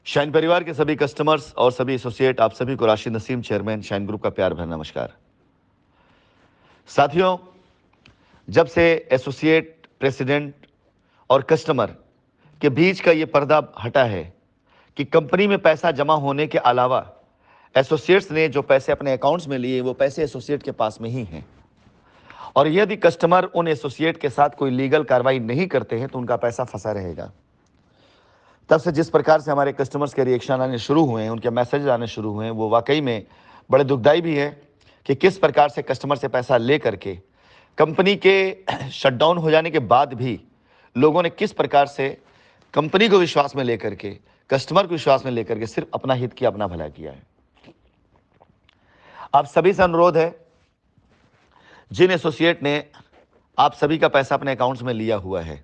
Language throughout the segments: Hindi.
शाइन परिवार के सभी कस्टमर्स और सभी एसोसिएट, आप सभी को Rashid Naseem, chairman shine group का प्यार भरा नमस्कार। साथियों, जब से एसोसिएट, प्रेसिडेंट और कस्टमर के बीच का ये पर्दा हटा है कि कंपनी में पैसा जमा होने के अलावा एसोसिएट्स ने जो पैसे अपने अकाउंट्स में लिए वो पैसे एसोसिएट के पास में ही हैं, और यदि कस्टमर उन एसोसिएट के साथ कोई लीगल कार्रवाई नहीं करते हैं तो उनका पैसा फंसा रहेगा। तब से जिस प्रकार से हमारे कस्टमर्स के रिएक्शन आने शुरू हुए हैं, उनके मैसेज आने शुरू हुए हैं, वो वाकई में बड़े दुखदाई भी है कि किस प्रकार से कस्टमर से पैसा ले करके कंपनी के शटडाउन हो जाने के बाद भी लोगों ने किस प्रकार से कंपनी को विश्वास में लेकर के, कस्टमर को विश्वास में लेकर के सिर्फ अपना हित किया, अपना भला किया है। आप सभी से अनुरोध है, जिन एसोसिएट ने आप सभी का पैसा अपने अकाउंट्स में लिया हुआ है,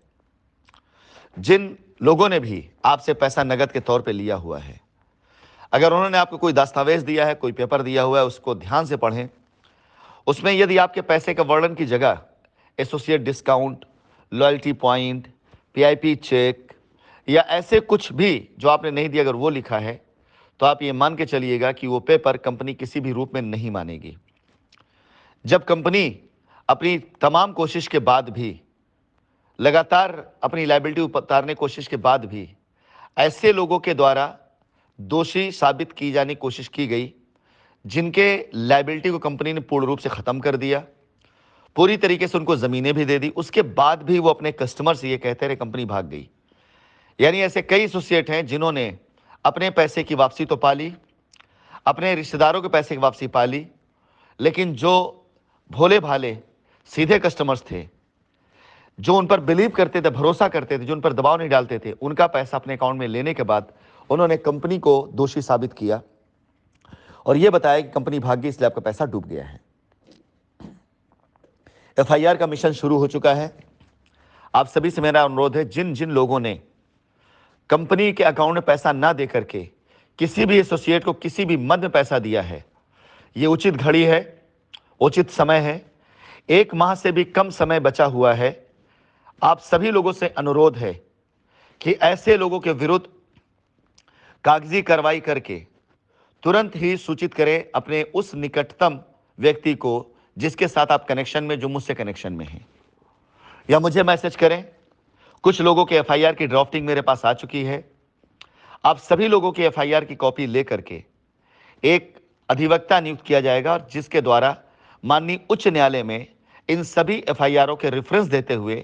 जिन लोगों ने भी आपसे पैसा नगद के तौर पे लिया हुआ है, अगर उन्होंने आपको कोई दस्तावेज दिया है, कोई पेपर दिया हुआ है, उसको ध्यान से पढ़ें। उसमें यदि आपके पैसे का वर्णन की जगह associate discount, loyalty point, PIP check या ऐसे कुछ भी जो आपने नहीं दिया, अगर वो लिखा है तो आप ये मान के चलिएगा कि वो पेपर कंपनी किसी भी रूप में नहीं मानेगी। जब कंपनी अपनी तमाम कोशिश के बाद भी, लगातार अपनी लायबिलिटी उतारने की कोशिश के बाद भी ऐसे लोगों के द्वारा दोषी साबित की जाने की कोशिश की गई जिनके लायबिलिटी को कंपनी ने पूर्ण रूप से ख़त्म कर दिया, पूरी तरीके से उनको ज़मीनें भी दे दी, उसके बाद भी वो अपने कस्टमर से ये कहते रहे कंपनी भाग गई। यानी ऐसे कई एसोसिएट हैं जिन्होंने अपने पैसे की वापसी तो पा ली, अपने रिश्तेदारों के पैसे की वापसी पा ली, लेकिन जो भोले भाले सीधे कस्टमर्स थे, जो उन पर बिलीव करते थे, भरोसा करते थे, जो उन पर दबाव नहीं डालते थे, उनका पैसा अपने अकाउंट में लेने के बाद उन्होंने कंपनी को दोषी साबित किया और यह बताया कि कंपनी भाग गई, इसलिए आपका पैसा डूब गया है। एफआईआर का मिशन शुरू हो चुका है। आप सभी से मेरा अनुरोध है, जिन जिन लोगों ने कंपनी के अकाउंट में पैसा ना दे करके किसी भी एसोसिएट को किसी भी मद में पैसा दिया है, ये उचित घड़ी है, उचित समय है। 1 माह से भी कम समय बचा हुआ है। आप सभी लोगों से अनुरोध है कि ऐसे लोगों के विरुद्ध कागजी कार्रवाई करके तुरंत ही सूचित करें अपने उस निकटतम व्यक्ति को जिसके साथ आप कनेक्शन में, जो मुझसे कनेक्शन में है, या मुझे मैसेज करें। कुछ लोगों के एफआईआर की ड्राफ्टिंग मेरे पास आ चुकी है। आप सभी लोगों की एफआईआर की कॉपी लेकर के एक अधिवक्ता नियुक्त किया जाएगा और जिसके द्वारा माननीय उच्च न्यायालय में इन सभी एफआईआरों के रेफरेंस देते हुए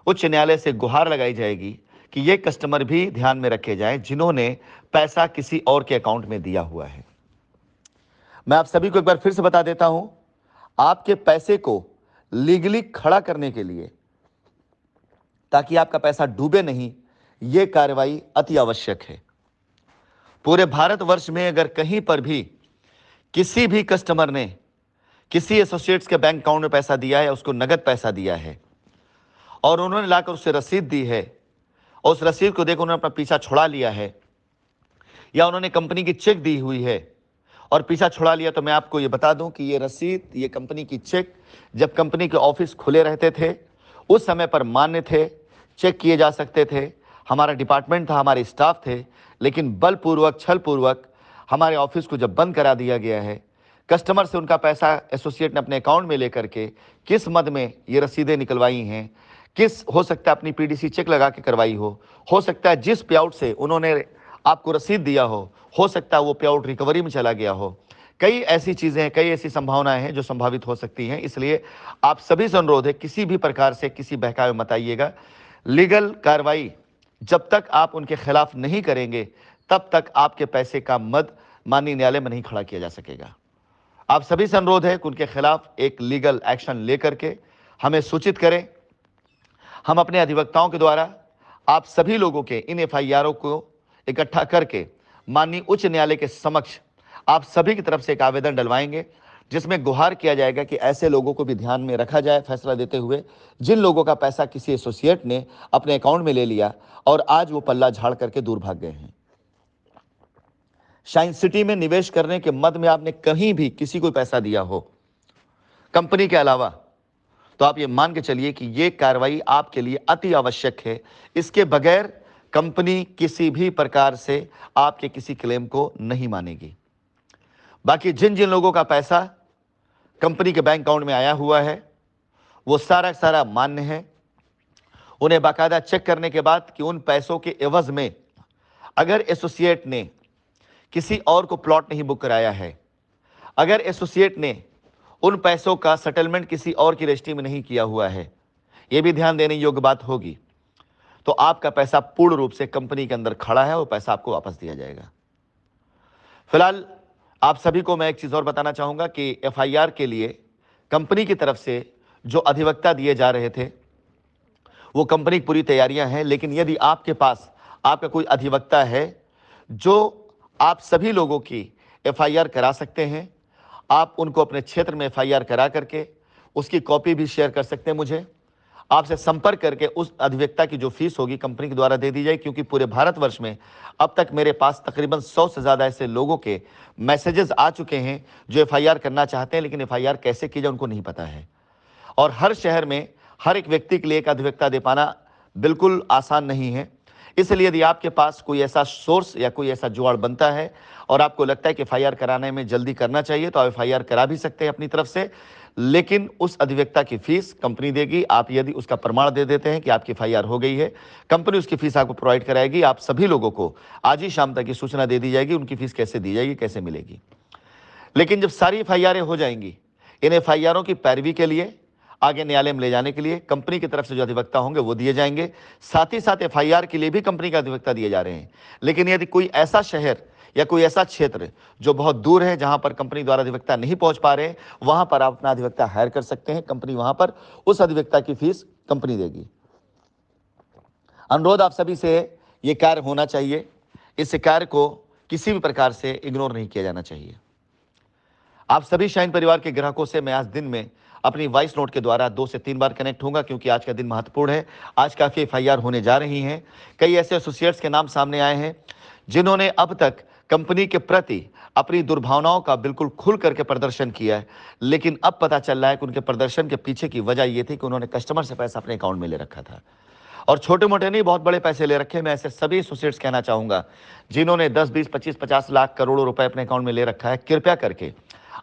उच्च न्यायालय से गुहार लगाई जाएगी कि ये कस्टमर भी ध्यान में रखे जाएं जिन्होंने पैसा किसी और के अकाउंट में दिया हुआ है। मैं आप सभी को एक बार फिर से बता देता हूं, आपके पैसे को लीगली खड़ा करने के लिए, ताकि आपका पैसा डूबे नहीं, यह कार्रवाई अति आवश्यक है। पूरे भारतवर्ष में अगर कहीं पर भी किसी भी कस्टमर ने किसी एसोसिएट्स के बैंक अकाउंट में पैसा दिया है, उसको नगद पैसा दिया है और उन्होंने लाकर उससे रसीद दी है और उस रसीद को देखकर उन्होंने अपना पीछा छुड़ा लिया है, या उन्होंने कंपनी की चेक दी हुई है और पीछा छुड़ा लिया, तो मैं आपको ये बता दूं कि ये रसीद, ये कंपनी की चेक जब कंपनी के ऑफिस खुले रहते थे उस समय पर मान्य थे, चेक किए जा सकते थे। हमारा डिपार्टमेंट था, हमारे स्टाफ थे, लेकिन बलपूर्वक, छलपूर्वक हमारे ऑफिस को जब बंद करा दिया गया है, कस्टमर से उनका पैसा एसोसिएट ने अपने अकाउंट में लेकर के किस मद में ये रसीदें निकलवाई हैं, किस, हो सकता है अपनी पीडीसी चेक लगा के करवाई हो सकता है जिस पे आउट से उन्होंने आपको रसीद दिया हो सकता है वो पे आउट रिकवरी में चला गया हो। कई ऐसी चीज़ें हैं, कई ऐसी संभावनाएं हैं जो संभावित हो सकती हैं। इसलिए आप सभी से अनुरोध है, किसी भी प्रकार से किसी बहकावे मत आइएगा। लीगल कार्रवाई जब तक आप उनके खिलाफ नहीं करेंगे तब तक आपके पैसे का मद माननीय न्यायालय में नहीं खड़ा किया जा सकेगा। आप सभी से अनुरोध है कि उनके खिलाफ एक लीगल एक्शन लेकर के हमें सूचित करें। हम अपने अधिवक्ताओं के द्वारा आप सभी लोगों के इन एफआईआरों को इकट्ठा करके माननीय उच्च न्यायालय के समक्ष आप सभी की तरफ से एक आवेदन डलवाएंगे, जिसमें गुहार किया जाएगा कि ऐसे लोगों को भी ध्यान में रखा जाए फैसला देते हुए, जिन लोगों का पैसा किसी एसोसिएट ने अपने अकाउंट में ले लिया और आज वो पल्ला झाड़ करके दूर भाग गए हैं। शाइन सिटी में निवेश करने के मद में आपने कहीं भी किसी को पैसा दिया हो कंपनी के अलावा, तो आप ये मान के चलिए कि ये कार्रवाई आपके लिए अति आवश्यक है। इसके बगैर कंपनी किसी भी प्रकार से आपके किसी क्लेम को नहीं मानेगी। बाकी जिन जिन लोगों का पैसा कंपनी के बैंक अकाउंट में आया हुआ है वो सारा सारा मान्य है। उन्हें बाकायदा चेक करने के बाद कि उन पैसों के एवज में अगर एसोसिएट ने किसी और को प्लॉट नहीं बुक कराया है, अगर एसोसिएट ने उन पैसों का सेटलमेंट किसी और की रजिस्ट्री में नहीं किया हुआ है, यह भी ध्यान देने योग्य बात होगी, तो आपका पैसा पूर्ण रूप से कंपनी के अंदर खड़ा है, वो पैसा आपको वापस दिया जाएगा। फिलहाल आप सभी को मैं एक चीज और बताना चाहूंगा कि एफआईआर के लिए कंपनी की तरफ से जो अधिवक्ता दिए जा रहे थे वो कंपनी की पूरी तैयारियां हैं, लेकिन यदि आपके पास आपका कोई अधिवक्ता है जो आप सभी लोगों की एफआईआर करा सकते हैं, आप उनको अपने क्षेत्र में एफआईआर करा करके उसकी कॉपी भी शेयर कर सकते हैं। मुझे आपसे संपर्क करके उस अधिवक्ता की जो फीस होगी कंपनी के द्वारा दे दी जाए, क्योंकि पूरे भारतवर्ष में अब तक मेरे पास तकरीबन 100 से ज़्यादा ऐसे लोगों के मैसेजेस आ चुके हैं जो एफआईआर करना चाहते हैं, लेकिन एफआईआर कैसे की जाए उनको नहीं पता है। और हर शहर में हर एक व्यक्ति के लिए एक अधिवक्ता दे पाना बिल्कुल आसान नहीं है। इसलिए यदि आपके पास कोई ऐसा सोर्स या कोई ऐसा जुगाड़ बनता है और आपको लगता है कि एफआईआर कराने में जल्दी करना चाहिए, तो आप एफआईआर करा भी सकते हैं अपनी तरफ से, लेकिन उस अधिवक्ता की फीस कंपनी देगी। आप यदि उसका प्रमाण दे देते हैं कि आपकी एफआईआर हो गई है, कंपनी उसकी फीस आपको प्रोवाइड कराएगी। आप सभी लोगों को आज ही शाम तक की सूचना दे दी जाएगी उनकी फीस कैसे दी जाएगी, कैसे मिलेगी। लेकिन जब सारी एफआईआर हो जाएंगी, इन एफआईआरों की पैरवी के लिए आगे न्यायालय में ले जाने के लिए कंपनी की तरफ से जो अधिवक्ता होंगे वो दिए जाएंगे। साथ ही साथ एफआईआर के लिए भी कंपनी का अधिवक्ता दिए जा रहे हैं। लेकिन यदि कोई ऐसा शहर या कोई ऐसा क्षेत्र जो बहुत दूर है, जहां पर कंपनी द्वारा अधिवक्ता नहीं पहुंच पा रहे हैं, वहां पर आप अपना अधिवक्ता हायर कर सकते हैं। कंपनी वहां पर उस अधिवक्ता की फीस कंपनी देगी। अनुरोध आप सभी से यह कार्य होना चाहिए, इस कार्य को किसी भी प्रकार से इग्नोर नहीं किया जाना चाहिए। आप सभी शाइन परिवार के ग्राहकों से मैं आज दिन में अपनी वॉइस नोट के द्वारा 2 से 3 बार कनेक्ट होऊंगा, क्योंकि आज का दिन महत्वपूर्ण है। आज काफ़ी एफआईआर होने जा रही हैं। कई ऐसे एसोसिएट्स के नाम सामने आए हैं जिन्होंने अब तक कंपनी के प्रति अपनी दुर्भावनाओं का बिल्कुल खुल करके प्रदर्शन किया है, लेकिन अब पता चल रहा है कि उनके प्रदर्शन के पीछे की वजह यह थी कि उन्होंने कस्टमर से पैसा अपने अकाउंट में ले रखा था, और छोटे मोटे नहीं, बहुत बड़े पैसे ले रखे। मैं ऐसे सभी एसोसिएट्स कहना चाहूँगा जिन्होंने 10, 20, 25, 50 लाख करोड़ों रुपए अपने अकाउंट में ले रखा है, कृपया करके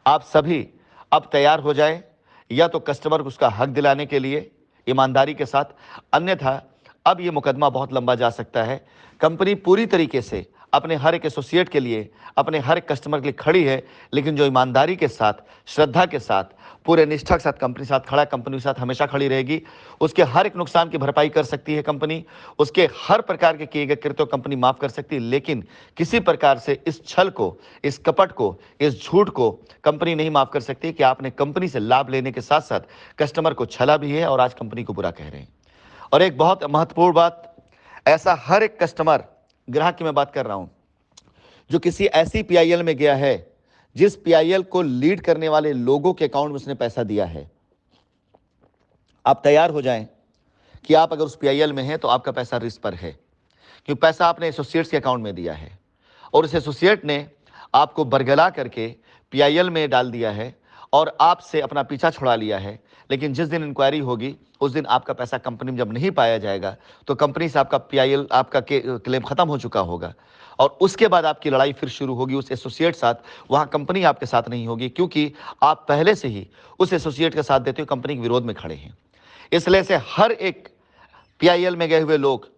आप सभी अब तैयार हो जाएं, या तो कस्टमर को उसका हक दिलाने के लिए ईमानदारी के साथ, अन्यथा अब ये मुकदमा बहुत लंबा जा सकता है। कंपनी पूरी तरीके से अपने हर एक एसोसिएट के लिए, अपने हर एक कस्टमर के लिए खड़ी है, लेकिन जो ईमानदारी के साथ, श्रद्धा के साथ, पूरे निष्ठा के साथ कंपनी साथ खड़ा, कंपनी के साथ हमेशा खड़ी रहेगी। उसके हर एक नुकसान की भरपाई कर सकती है कंपनी, उसके हर प्रकार के किए गए कृत्यों कंपनी माफ कर सकती है, लेकिन किसी प्रकार से इस छल को, इस कपट को, इस झूठ को कंपनी नहीं माफ कर सकती कि आपने कंपनी से लाभ लेने के साथ साथ कस्टमर को छला भी है और आज कंपनी को बुरा कह रहे हैं। और एक बहुत महत्वपूर्ण बात, ऐसा हर एक कस्टमर, ग्राहक की मैं बात कर रहा हूं, जो किसी ऐसी पीआईएल में गया है जिस पीआईएल को लीड करने वाले लोगों के अकाउंट में उसने पैसा दिया है, आप तैयार हो जाएं कि आप अगर उस पीआईएल में हैं तो आपका पैसा रिस्क पर है, क्योंकि पैसा आपने एसोसिएट्स के अकाउंट में दिया है और उस एसोसिएट ने आपको बरगला करके पीआईएल में डाल दिया है और आपसे अपना पीछा छुड़ा लिया है। लेकिन जिस दिन इंक्वायरी होगी उस दिन आपका पैसा कंपनी में जब नहीं पाया जाएगा तो कंपनी से आपका पीआईएल, आपका क्लेम खत्म हो चुका होगा, और उसके बाद आपकी लड़ाई फिर शुरू होगी उस एसोसिएट साथ। वहां कंपनी आपके साथ नहीं होगी, क्योंकि आप पहले से ही उस एसोसिएट के साथ देते हुए कंपनी के विरोध में खड़े हैं। इसलिए से हर एक पीआईएल में गए हुए लोग,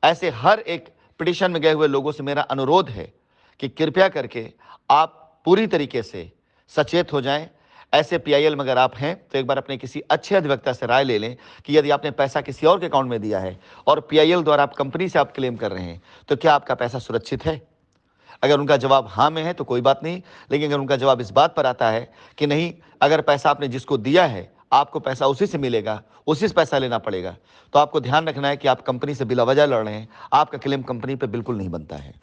ऐसे हर एक पिटिशन में गए हुए लोगों से मेरा अनुरोध है कि कृपया करके आप पूरी तरीके से सचेत हो जाएं। ऐसे पीआईएल में अगर आप हैं तो एक बार अपने किसी अच्छे अधिवक्ता से राय ले लें कि यदि आपने पैसा किसी और के अकाउंट में दिया है और पीआईएल द्वारा आप कंपनी से आप क्लेम कर रहे हैं, तो क्या आपका पैसा सुरक्षित है? अगर उनका जवाब हाँ में है तो कोई बात नहीं, लेकिन अगर उनका जवाब इस बात पर आता है कि नहीं, अगर पैसा आपने जिसको दिया है आपको पैसा उसी से मिलेगा, उसी से पैसा लेना पड़ेगा, तो आपको ध्यान रखना है कि आप कंपनी से बिला वजह लड़ रहे हैं। आपका क्लेम कंपनी पर बिल्कुल नहीं बनता है।